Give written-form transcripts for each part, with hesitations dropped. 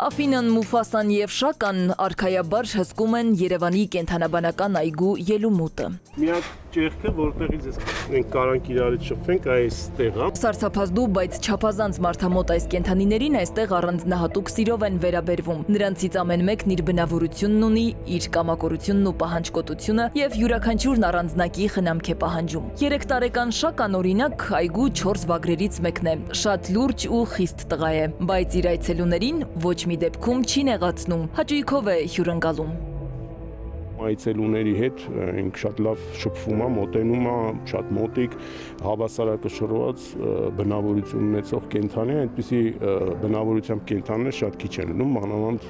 Աֆինան, Մուֆասան եւ Շական արքայաբար հսկում են Երևանի կենդանաբանական այգու ելումուտը։ Միակ ճեղքը, որտեղից մենք կարանք իրարից շփվենք, այս տեղը։ Սարսափազդու, բայց չափազանց մարդամոտ այս կենդանիներին այստեղ առանձնահատուկ սիրով են վերաբերվում։ Նրանցից ամեն մեկն իր բնավորությունն ունի, իր կամակորությունն ու պահանջկոտությունը եւ յուրաքանչյուրն առանձնակի խնամք է պահանջում։ 3 տարեկան Շական օրինակ այգու 4 վագրերից մեկն է։ Շատ լուրջ ու խիստ տղա է, բայց իր այցելուներին ոչ մի դեպքում չի նեղացնում, հաճույքով է հյուրընկալում։ Այցելուների հետ ինք շատ լավ շփվում է, մոտենում է, շատ մոտիկ, հավասարակշռված բնավորություն ունեցող կենդանի, այդպիսի բնավորությամբ կենդաններ շատ քիչ են լինում, մանավանդ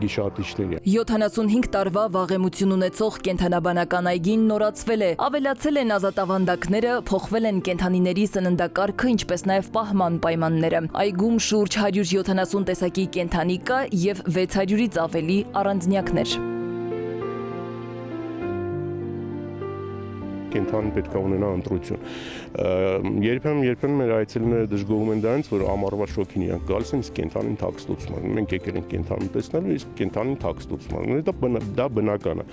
գիշատիչների։ 75 տարվա վաղեմություն ունեցող կենդանաբանական այգին նորացվել է, ավելացել են ազատավանդակները, փոխվել են կենդանիների սննդակարգը, ինչպես նաև պահման պայմանները։ Այգում շուրջ 170 տեսակի կենդանի կա եւ 600-ից ավելի առանձնյակներ։ Կենդանին պետք է ունենա ընտրություն։ Երբեմն մեր այցելուները դժգոհում են դրանից, որ ամառվա շոկին իրանք գալիս են, իսկ կենդանին թաքստոցում են։ Մենք եկել ենք կենդանին տեսնելու, իսկ կենդանին թաքստոցում են։ Դա բնական է։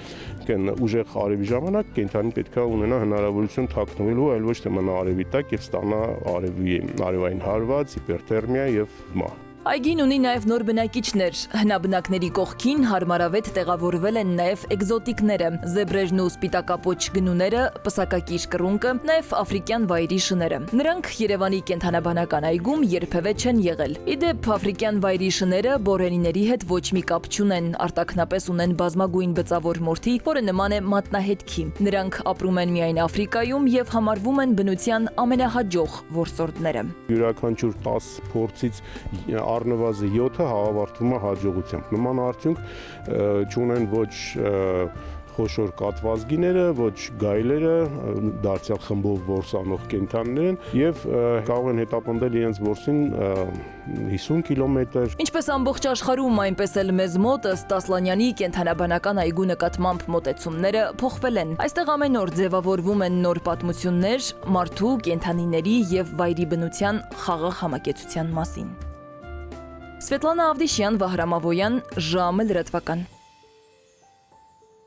Ուժեղ արևի ժամանակ կենդանին պետք է ունենա հնարավորություն թաքնվելու, այլ ոչ թե մնա արևի տակ եւ ստանա արևային հարված, հիպերթերմիա եւ մահ։ Այգին ունի նաև նոր բնակիչներ։ Հնաբնակների կողքին հարմարավետ տեղավորվել են նաև էկզոտիկները՝ զեբրերն ու սպիտակապոչ գնուները, պսակակիր կռունկը, նաև աֆրիկյան վայրի շները։ Նրանք Երևանի կենդանաբանական այգում երբևէ չեն եղել։ Իդեպ աֆրիկյան վայրի շները բորենիների հետ ոչ մի կապ չունեն, արտաքնապես ունեն բազմագույն բծավոր մորթի, որը նման է մատնահետքի։ Նրանք ապրում են միայն Աֆրիկայում եւ համարվում են բնության ամենահաջող որսորդները։ Յուրաքանչյուր 10 փորձից առնվազն 7-ը հավարտվում է հաջողությամբ։ Նման արդյունք չունեն ոչ խոշոր կատվազգիները, ոչ գայլերը, դարձյալ խմբով որսանող կենդաններ են եւ կարող են հետապնդել իրենց որսին 50 կիլոմետր։ Ինչպես ամբողջ աշխարհում, այնպես էլ մեզ մոտ ըստ Ասլանյանի կենդանաբանական այգու նկատմամբ մոտեցումները փոխվել են։ Այստեղ ամեն օր ձևավորվում են նոր պատմություններ մարդու, կենդանիների եւ վայրի բնության խաղաղ համակեցության մասին։ Սվետլանա Ավդիշյան, Վահրամ Ավոյան, ժամը լրատվական։